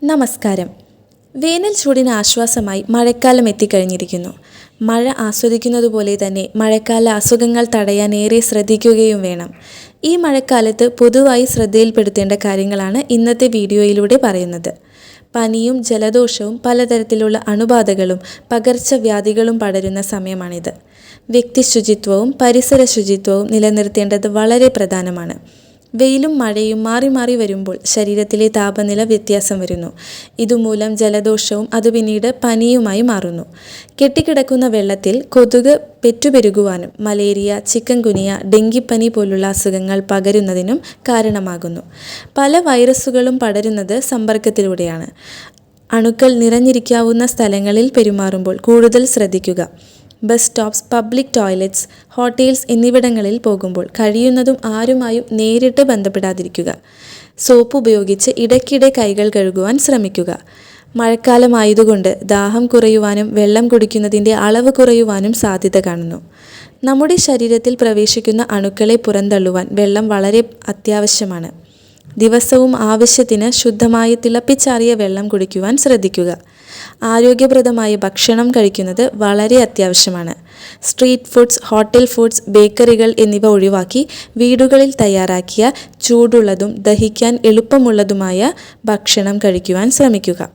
നമസ്കാരം. വേനൽ ചൂടിന് ആശ്വാസമായി മഴക്കാലം എത്തിക്കഴിഞ്ഞിരിക്കുന്നു. മഴ ആസ്വദിക്കുന്നതുപോലെ തന്നെ മഴക്കാല അസുഖങ്ങൾ തടയാൻ ഏറെ ശ്രദ്ധിക്കുകയും വേണം. ഈ മഴക്കാലത്ത് പൊതുവായി ശ്രദ്ധയിൽപ്പെടുത്തേണ്ട കാര്യങ്ങളാണ് ഇന്നത്തെ വീഡിയോയിലൂടെ പറയുന്നത്. പനിയും ജലദോഷവും പലതരത്തിലുള്ള അണുബാധകളും പകർച്ചവ്യാധികളും പടരുന്ന സമയമാണിത്. വ്യക്തി ശുചിത്വവും പരിസര ശുചിത്വവും നിലനിർത്തേണ്ടത് വളരെ പ്രധാനമാണ്. വെയിലും മഴയും മാറി മാറി വരുമ്പോൾ ശരീരത്തിലെ താപനില വ്യത്യാസം വരുന്നു. ഇതുമൂലം ജലദോഷവും അത് പിന്നീട് പനിയുമായി മാറുന്നു. കെട്ടിക്കിടക്കുന്ന വെള്ളത്തിൽ കൊതുക് പെറ്റുപെരുകുവാനും മലേറിയ, ചിക്കൻ ഗുനിയ, ഡെങ്കിപ്പനി പോലുള്ള അസുഖങ്ങൾ പകരുന്നതിനും കാരണമാകുന്നു. പല വൈറസുകളും പടരുന്നത് സമ്പർക്കത്തിലൂടെയാണ്. അണുക്കൾ നിറഞ്ഞിരിക്കാവുന്ന സ്ഥലങ്ങളിൽ പെരുമാറുമ്പോൾ കൂടുതൽ ശ്രദ്ധിക്കുക. Bus stops, public toilets, hotels എന്നിവിടങ്ങളിൽ പോകുമ്പോൾ കഴിയുന്നതും ആരുമായും നേരിട്ട് ബന്ധപ്പെടാതിരിക്കുക. സോപ്പ് ഉപയോഗിച്ച് ഇടയ്ക്കിടെ കൈകൾ കഴുകുവാൻ ശ്രമിക്കുക. മഴക്കാലമായതുകൊണ്ട് ദാഹം കുറയുവാനും വെള്ളം കുടിക്കുന്നതിൻ്റെ അളവ് കുറയുവാനും സാധ്യത കാണുന്നു. നമ്മുടെ ശരീരത്തിൽ പ്രവേശിക്കുന്ന അണുക്കളെ പുറന്തള്ളുവാൻ വെള്ളം വളരെ അത്യാവശ്യമാണ്. ദിവസവും ആവശ്യത്തിന് ശുദ്ധമായ തിളപ്പിച്ചാറിയ വെള്ളം കുടിക്കുവാൻ ശ്രദ്ധിക്കുക. ആരോഗ്യപ്രദമായ ഭക്ഷണം കഴിക്കുന്നത് വളരെ അത്യാവശ്യമാണ്. സ്ട്രീറ്റ് ഫുഡ്സ്, ഹോട്ടൽ ഫുഡ്സ്, ബേക്കറികൾ എന്നിവ ഒഴിവാക്കി വീടുകളിൽ തയ്യാറാക്കിയ ചൂടുള്ളതും ദഹിക്കാൻ എളുപ്പമുള്ളതുമായ ഭക്ഷണം കഴിക്കുവാൻ ശ്രമിക്കുക.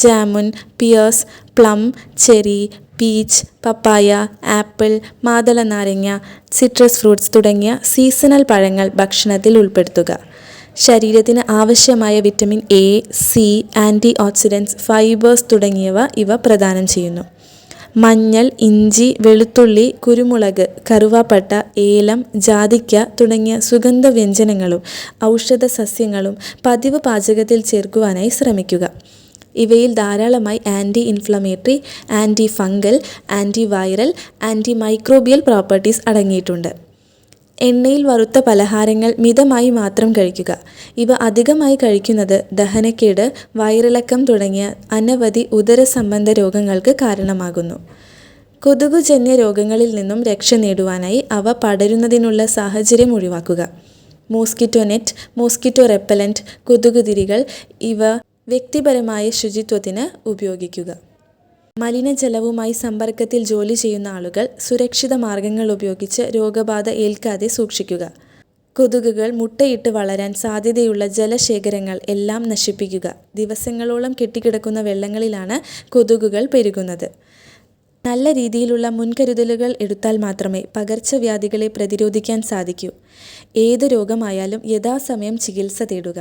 Jamun, pears, plum, cherry, peach, papaya, apple, മാതളനാരങ്ങ, സിട്രസ് ഫ്രൂട്ട്സ് തുടങ്ങിയ സീസണൽ പഴങ്ങൾ ഭക്ഷണത്തിൽ ഉൾപ്പെടുത്തുക. ശരീരത്തിന് ആവശ്യമായ vitamin A, C, antioxidants, fibres തുടങ്ങിയവ ഇവ പ്രദാനം ചെയ്യുന്നു. മഞ്ഞൾ, ഇഞ്ചി, വെളുത്തുള്ളി, കുരുമുളക്, കറുവാപ്പട്ട, ഏലം, ജാതിക്ക തുടങ്ങിയ സുഗന്ധവ്യഞ്ജനങ്ങളും ഔഷധ സസ്യങ്ങളും പതിവ് പാചകത്തിൽ ചേർക്കുവാനായി ശ്രമിക്കുക. ഇവയിൽ ധാരാളമായി anti inflammatory, anti fungal, anti viral, anti microbial properties അടങ്ങിയിട്ടുണ്ട്. എണ്ണയിൽ വറുത്ത പലഹാരങ്ങൾ മിതമായി മാത്രം കഴിക്കുക. ഇവ അധികമായി കഴിക്കുന്നത് ദഹനക്കേട്, വയറിളക്കം തുടങ്ങിയ അനവധി ഉദരസംബന്ധ രോഗങ്ങൾക്ക് കാരണമാകുന്നു. കൊതുകുജന്യ രോഗങ്ങളിൽ നിന്നും രക്ഷ നേടുവാനായി അവ പടരുന്നതിനുള്ള സാഹചര്യം ഒഴിവാക്കുക. മോസ്കിറ്റോ നെറ്റ്, മോസ്കിറ്റോ റെപ്പലന്റ്, കൊതുകുതിരികൾ ഇവ വ്യക്തിപരമായ ശുചിത്വത്തിന് ഉപയോഗിക്കുക. മലിനജലവുമായി സമ്പർക്കത്തിൽ ജോലി ചെയ്യുന്ന ആളുകൾ സുരക്ഷിത മാർഗങ്ങൾ ഉപയോഗിച്ച് രോഗബാധ ഏൽക്കാതെ സൂക്ഷിക്കുക. കൊതുകുകൾ മുട്ടയിട്ട് വളരാൻ സാധ്യതയുള്ള ജലശേഖരങ്ങൾ എല്ലാം നശിപ്പിക്കുക. ദിവസങ്ങളോളം കെട്ടിക്കിടക്കുന്ന വെള്ളങ്ങളിലാണ് കൊതുകുകൾ പെരുകുന്നത്. നല്ല രീതിയിലുള്ള മുൻകരുതലുകൾ എടുത്താൽ മാത്രമേ പകർച്ചവ്യാധികളെ പ്രതിരോധിക്കാൻ സാധിക്കൂ. ഏത് രോഗമായാലും യഥാസമയം ചികിത്സ തേടുക.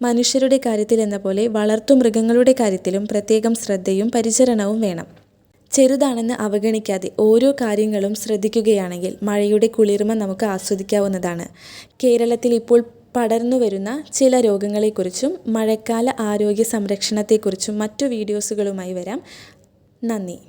മനുഷ്യരുടെ കാര്യത്തിൽ എന്ന പോലെ വളർത്തുമൃഗങ്ങളുടെ കാര്യത്തിലും പ്രത്യേകം ശ്രദ്ധയും പരിചരണവും വേണം. ചെറുതാണെന്ന് അവഗണിക്കാതെ ഓരോ കാര്യങ്ങളും ശ്രദ്ധിക്കുകയാണെങ്കിൽ മഴയുടെ കുളിർമ നമുക്ക് ആസ്വദിക്കാവുന്നതാണ്. കേരളത്തിൽ ഇപ്പോൾ പടർന്നു വരുന്ന ചില രോഗങ്ങളെക്കുറിച്ചും മഴക്കാല ആരോഗ്യ സംരക്ഷണത്തെക്കുറിച്ചും മറ്റു വീഡിയോസുകളുമായി വരാം. നന്ദി.